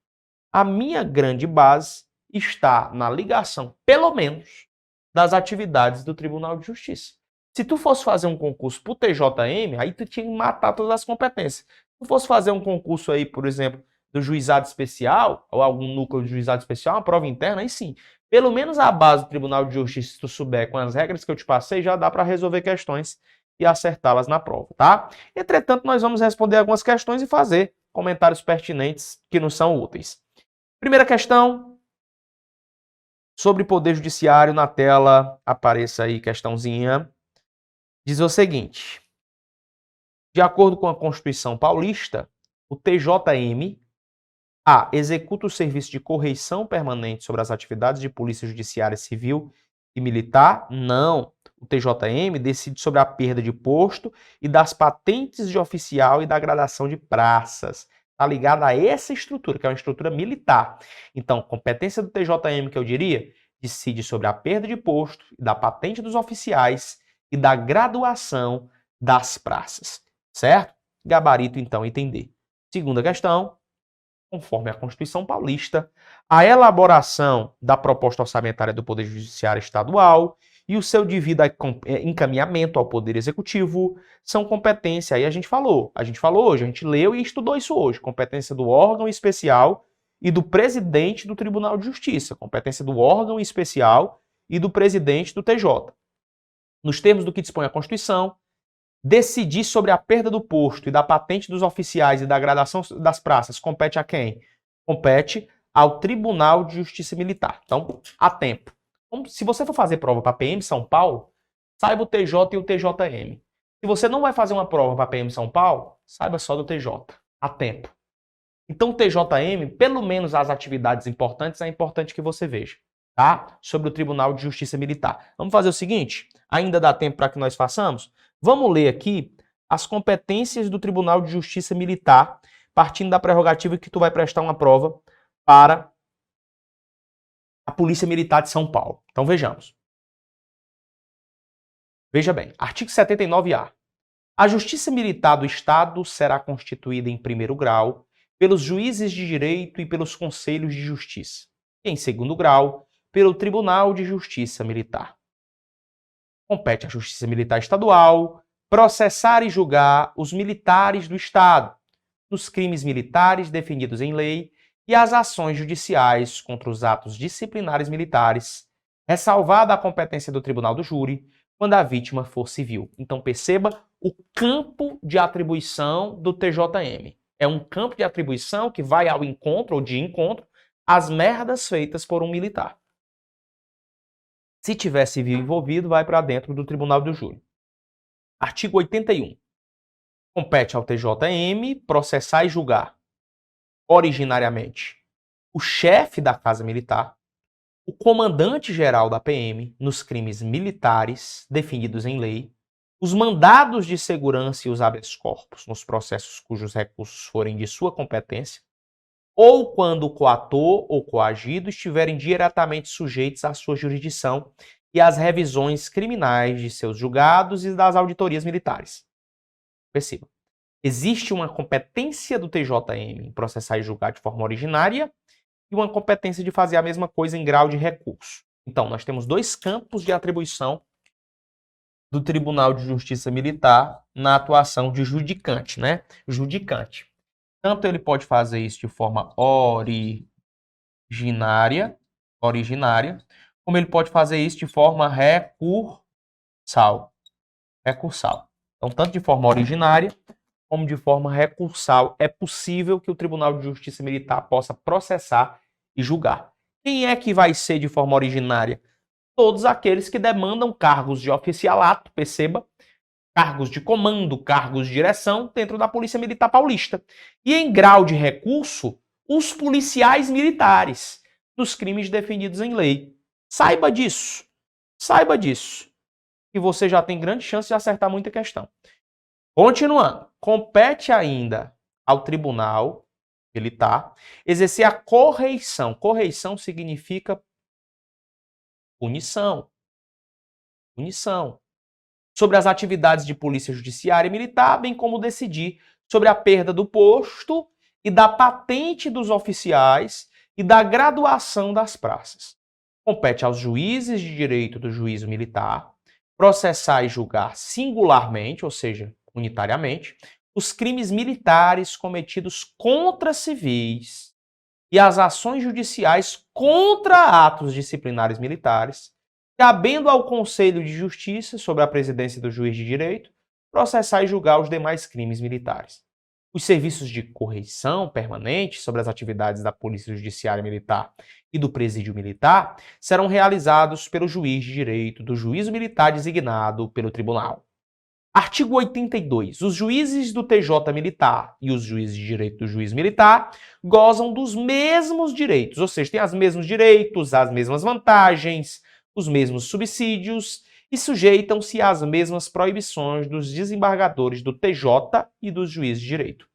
A minha grande base está na ligação, pelo menos, das atividades do Tribunal de Justiça. Se tu fosse fazer um concurso pro TJM, aí tu tinha que matar todas as competências. Se tu fosse fazer um concurso aí, por exemplo, do juizado especial, ou algum núcleo de juizado especial, uma prova interna, aí sim. Pelo menos a base do Tribunal de Justiça, se tu souber com as regras que eu te passei, já dá para resolver questões e acertá-las na prova, tá? Entretanto, nós vamos responder algumas questões e fazer comentários pertinentes que nos são úteis. Primeira questão, sobre poder judiciário, na tela apareça aí questãozinha. Diz o seguinte: de acordo com a Constituição Paulista, o TJM executa o serviço de correição permanente sobre as atividades de polícia judiciária civil e militar? Não. O TJM decide sobre a perda de posto e das patentes de oficial e da gradação de praças. Está ligado a essa estrutura, que é uma estrutura militar. Então, competência do TJM, que eu diria, decide sobre a perda de posto e da patente dos oficiais e da graduação das praças. Certo? Gabarito, então, entender. Segunda questão. Conforme a Constituição Paulista, a elaboração da proposta orçamentária do Poder Judiciário Estadual e o seu devido encaminhamento ao Poder Executivo são competência. Aí a gente falou hoje, a gente leu e estudou isso hoje. Competência do órgão especial e do presidente do Tribunal de Justiça. Competência do órgão especial e do presidente do TJ. Nos termos do que dispõe a Constituição, decidir sobre a perda do posto e da patente dos oficiais e da gradação das praças compete a quem? Compete ao Tribunal de Justiça Militar. Então, há tempo. Então, se você for fazer prova para PM São Paulo, saiba o TJ e o TJM. Se você não vai fazer uma prova para PM São Paulo, saiba só do TJ. Há tempo. Então, o TJM, pelo menos as atividades importantes, é importante que você veja, tá? Sobre o Tribunal de Justiça Militar. Vamos fazer o seguinte? Ainda dá tempo para que nós façamos? Vamos ler aqui as competências do Tribunal de Justiça Militar, partindo da prerrogativa que tu vai prestar uma prova para a Polícia Militar de São Paulo. Então vejamos. Veja bem, artigo 79-A. A Justiça Militar do Estado será constituída em primeiro grau pelos juízes de direito e pelos conselhos de justiça. E em segundo grau, pelo Tribunal de Justiça Militar. Compete à Justiça Militar Estadual processar e julgar os militares do Estado nos crimes militares definidos em lei e as ações judiciais contra os atos disciplinares militares, ressalvada a competência do Tribunal do Júri quando a vítima for civil. Então perceba o campo de atribuição do TJM. É um campo de atribuição que vai ao encontro ou de encontro às merdas feitas por um militar. Se tiver civil envolvido, vai para dentro do Tribunal do Júri. Artigo 81. Compete ao TJM processar e julgar, originariamente, o chefe da Casa Militar, o comandante-geral da PM nos crimes militares definidos em lei, os mandados de segurança e os habeas corpus nos processos cujos recursos forem de sua competência, ou quando o coator ou coagido estiverem diretamente sujeitos à sua jurisdição e às revisões criminais de seus julgados e das auditorias militares. Perceba. Existe uma competência do TJM em processar e julgar de forma originária e uma competência de fazer a mesma coisa em grau de recurso. Então, nós temos dois campos de atribuição do Tribunal de Justiça Militar na atuação de judicante, né? Judicante. Tanto ele pode fazer isso de forma originária, como ele pode fazer isso de forma recursal. Então, tanto de forma originária como de forma recursal, é possível que o Tribunal de Justiça Militar possa processar e julgar. Quem é que vai ser de forma originária? Todos aqueles que demandam cargos de oficialato, perceba, cargos de comando, cargos de direção dentro da Polícia Militar Paulista. E em grau de recurso, os policiais militares dos crimes definidos em lei. Saiba disso. Saiba disso. E você já tem grande chance de acertar muita questão. Continuando. Compete ainda ao Tribunal Militar exercer a correição. Correição significa punição. Punição. Sobre as atividades de polícia judiciária e militar, bem como decidir sobre a perda do posto e da patente dos oficiais e da graduação das praças. Compete aos juízes de direito do juízo militar processar e julgar singularmente, ou seja, unitariamente, os crimes militares cometidos contra civis e as ações judiciais contra atos disciplinares militares, cabendo ao Conselho de Justiça, sob a presidência do juiz de direito, processar e julgar os demais crimes militares. Os serviços de correição permanente sobre as atividades da Polícia Judiciária Militar e do Presídio Militar serão realizados pelo juiz de direito do juízo militar designado pelo tribunal. Artigo 82. Os juízes do TJ Militar e os juízes de direito do juiz militar gozam dos mesmos direitos, ou seja, têm os mesmos direitos, as mesmas vantagens, os mesmos subsídios e sujeitam-se às mesmas proibições dos desembargadores do TJ e dos juízes de direito.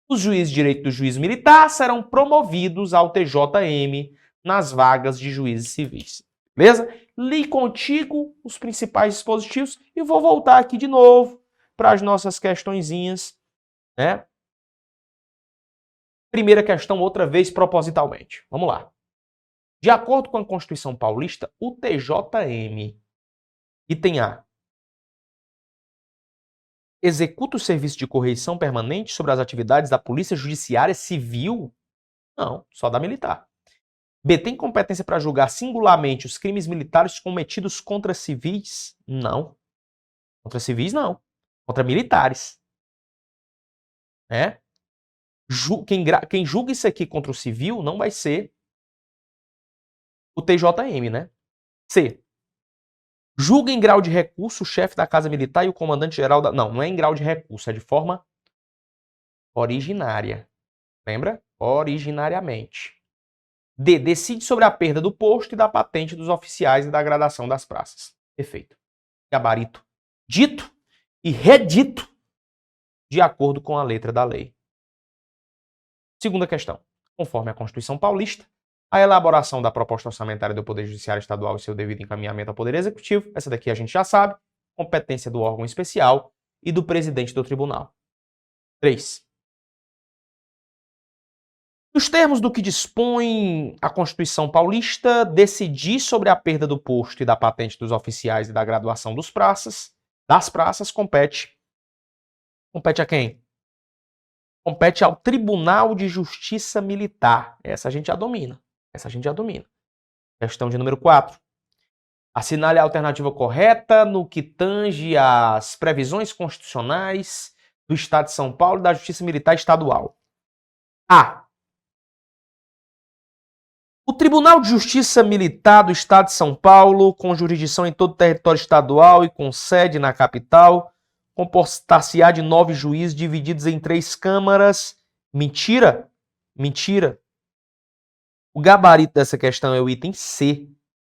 Os juízes de direito do juízo militar serão promovidos ao TJM nas vagas de juízes civis. Beleza? Li contigo os principais dispositivos e vou voltar aqui de novo para as nossas questõezinhas, né? Primeira questão, outra vez propositalmente. Vamos lá. De acordo com a Constituição Paulista, o TJM, item A, executa o serviço de correição permanente sobre as atividades da Polícia Judiciária Civil? Não, só da militar. B, tem competência para julgar singularmente os crimes militares cometidos contra civis? Não. Contra civis, não. Contra militares. Quem julga isso aqui contra o civil não vai ser o TJM, né? C, julga em grau de recurso o chefe da Casa Militar e o comandante-geral da... Não, não é em grau de recurso, é de forma originária. Lembra? Originariamente. D, decide sobre a perda do posto e da patente dos oficiais e da gradação das praças. Perfeito. Gabarito dito e redito de acordo com a letra da lei. Segunda questão. Conforme a Constituição Paulista, a elaboração da proposta orçamentária do Poder Judiciário Estadual e seu devido encaminhamento ao Poder Executivo, essa daqui a gente já sabe, competência do órgão especial e do presidente do tribunal. 3. Nos termos do que dispõe a Constituição Paulista, decidir sobre a perda do posto e da patente dos oficiais e da graduação das praças compete a quem? Compete ao Tribunal de Justiça Militar. Essa a gente já domina. Questão de número 4. Assinale a alternativa correta no que tange às previsões constitucionais do Estado de São Paulo e da Justiça Militar Estadual. A. O Tribunal de Justiça Militar do Estado de São Paulo, com jurisdição em todo o território estadual e com sede na capital, compostar-se-á de 9 juízes divididos em 3 câmaras. Mentira? Mentira. O gabarito dessa questão é o item C.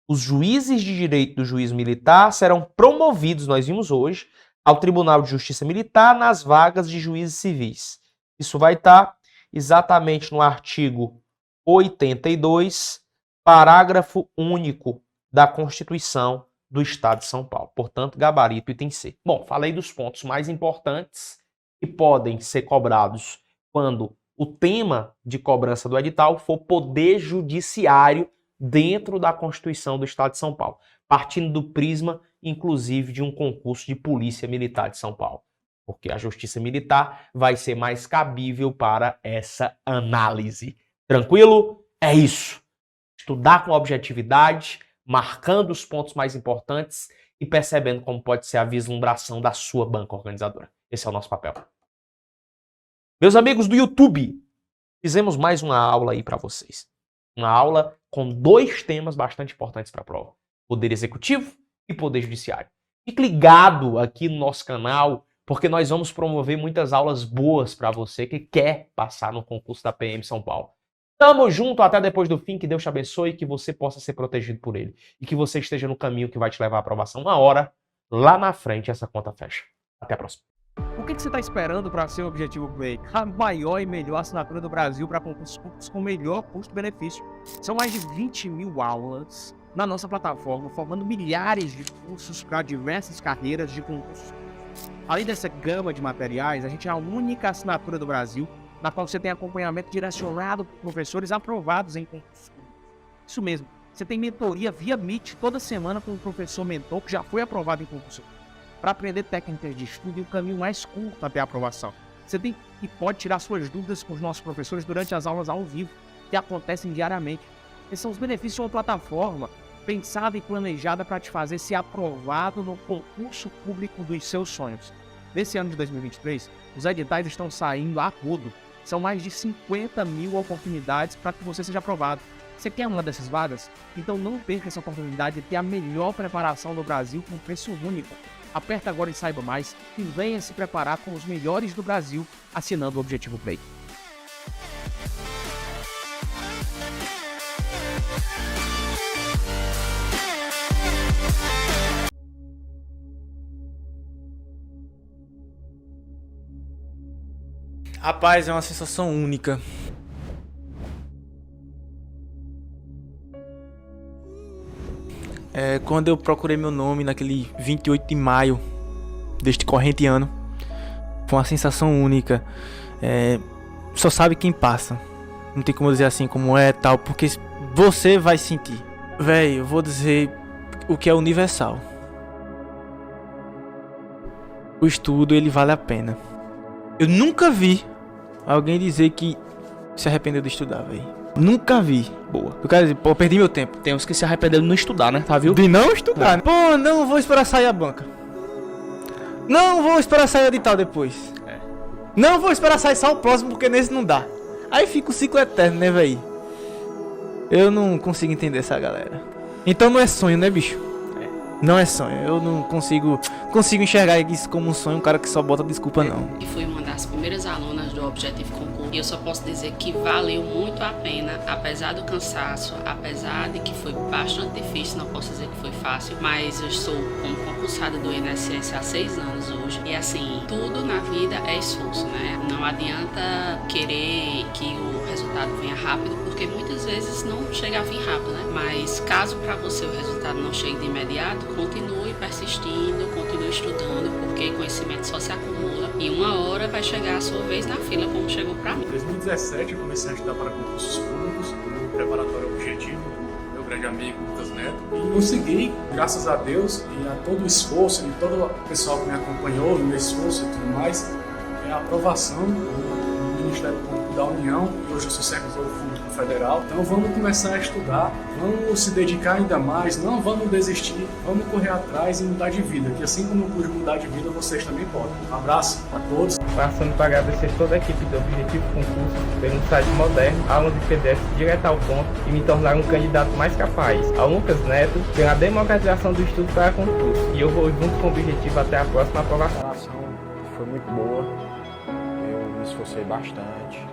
Os juízes de direito do juízo militar serão promovidos, nós vimos hoje, ao Tribunal de Justiça Militar nas vagas de juízes civis. Isso vai estar exatamente no artigo 82, parágrafo único da Constituição do Estado de São Paulo. Portanto, gabarito item C. Bom, falei dos pontos mais importantes que podem ser cobrados quando o tema de cobrança do edital for Poder Judiciário dentro da Constituição do Estado de São Paulo, partindo do prisma, inclusive, de um concurso de Polícia Militar de São Paulo, porque a Justiça Militar vai ser mais cabível para essa análise. Tranquilo? É isso. Estudar com objetividade, marcando os pontos mais importantes e percebendo como pode ser a vislumbração da sua banca organizadora. Esse é o nosso papel. Meus amigos do YouTube, fizemos mais uma aula aí para vocês. Uma aula com 2 temas bastante importantes para a prova. Poder Executivo e Poder Judiciário. Fique ligado aqui no nosso canal, porque nós vamos promover muitas aulas boas para você que quer passar no concurso da PM São Paulo. Tamo junto até depois do fim, que Deus te abençoe e que você possa ser protegido por ele. E que você esteja no caminho que vai te levar à aprovação. Uma hora, lá na frente, essa conta fecha. Até a próxima. O que você está esperando para ser o objetivo Play? A maior e melhor assinatura do Brasil para concursos públicos com melhor custo-benefício. São mais de 20.000 aulas na nossa plataforma, formando milhares de cursos para diversas carreiras de concursos. Além dessa gama de materiais, a gente é a única assinatura do Brasil na qual você tem acompanhamento direcionado por professores aprovados em concursos. Isso mesmo, você tem mentoria via Meet toda semana com um professor mentor que já foi aprovado em concurso, para aprender técnicas de estudo e o caminho mais curto até a aprovação. Você tem e pode tirar suas dúvidas com os nossos professores durante as aulas ao vivo, que acontecem diariamente. Esses são os benefícios de uma plataforma pensada e planejada para te fazer ser aprovado no concurso público dos seus sonhos. Nesse ano de 2023, os editais estão saindo a rodo. São mais de 50.000 oportunidades para que você seja aprovado. Você quer uma dessas vagas? Então não perca essa oportunidade de ter a melhor preparação do Brasil com preço único. Aperta agora e saiba mais e venha se preparar com os melhores do Brasil assinando o Objetivo Play. Rapaz, é uma sensação única. Quando eu procurei meu nome naquele 28 de maio deste corrente ano, foi uma sensação única. Só sabe quem passa. Não tem como dizer assim como é tal, porque você vai sentir. Véi, eu vou dizer o que é universal. O estudo, ele vale a pena. Eu nunca vi alguém dizer que se arrependeu de estudar, velho. Nunca vi. Boa. Eu quero dizer, pô, perdi meu tempo. Tem uns que se arrependeram de não estudar, né? Tá, viu? De não estudar, né? Pô, não vou esperar sair a banca. Não vou esperar sair o edital depois. Não vou esperar sair só o próximo, porque nesse não dá. Aí fica o ciclo eterno, né, velho? Eu não consigo entender essa galera. Então não é sonho, né, bicho? Não é sonho. Eu não consigo enxergar isso como um sonho, um cara que só bota desculpa, não. E fui uma das primeiras alunas do Objetivo Concurso. E eu só posso dizer que valeu muito a pena, apesar do cansaço, apesar de que foi bastante difícil, não posso dizer que foi fácil, mas eu estou como concursada do INSS há 6 anos hoje. E assim, tudo na vida é esforço, né? Não adianta querer que o resultado venha rápido, porque muitas vezes não chega a vir rápido, né? Mas caso para você o resultado não chegue de imediato, continue persistindo, continue estudando, porque conhecimento só se acumula e uma hora vai chegar a sua vez na fila, como chegou para mim. Em 2017 eu comecei a estudar para concursos públicos, no preparatório Objetivo, meu grande amigo Lucas Neto, e consegui, graças a Deus e a todo o esforço e todo o pessoal que me acompanhou no meu esforço e tudo mais, a aprovação do Ministério Público da União, e hoje eu sou servidor público federal. Então vamos começar a estudar, vamos se dedicar ainda mais, não vamos desistir, vamos correr atrás e mudar de vida, que assim como eu pude mudar de vida, vocês também podem. Um abraço a todos. Passando para agradecer toda a equipe do Objetivo Concurso pelo site moderno, aulas de PDF direto ao ponto e me tornar um candidato mais capaz. Ao Lucas Neto pela democratização do estudo para concurso. E eu vou junto com o Objetivo até a próxima aprovação. A preparação foi muito boa, eu me esforcei bastante,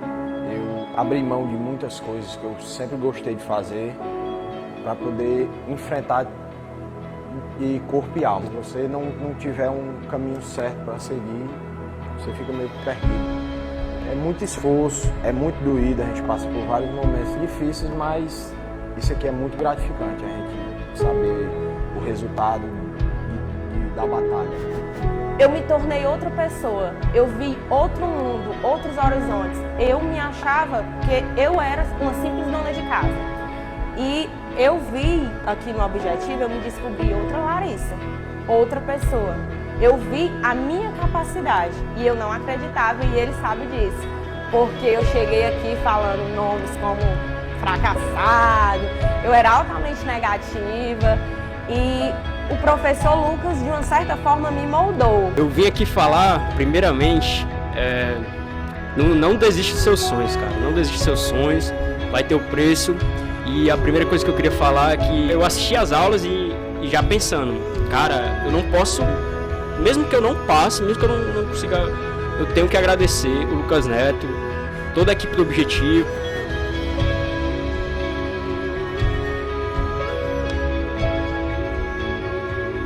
eu abri mão de muitas coisas que eu sempre gostei de fazer para poder enfrentar de corpo e alma. Se você não tiver um caminho certo para seguir, você fica meio perdido. É muito esforço, é muito doído, a gente passa por vários momentos difíceis, mas isso aqui é muito gratificante, a gente saber o resultado da batalha. Eu me tornei outra pessoa, eu vi outro mundo, outros horizontes. Eu me achava que eu era uma simples dona de casa. E eu vi aqui no Objetivo, eu me descobri outra Larissa, outra pessoa. Eu vi a minha capacidade e eu não acreditava e ele sabe disso. Porque eu cheguei aqui falando nomes como fracassado, eu era altamente negativa e o professor Lucas, de uma certa forma, me moldou. Eu vim aqui falar, primeiramente, não desiste dos seus sonhos, cara. Não desiste dos seus sonhos, vai ter o preço. E a primeira coisa que eu queria falar é que eu assisti às aulas e já pensando, cara, eu não posso, mesmo que eu não passe, mesmo que eu não consiga, eu tenho que agradecer o Lucas Neto, toda a equipe do Objetivo,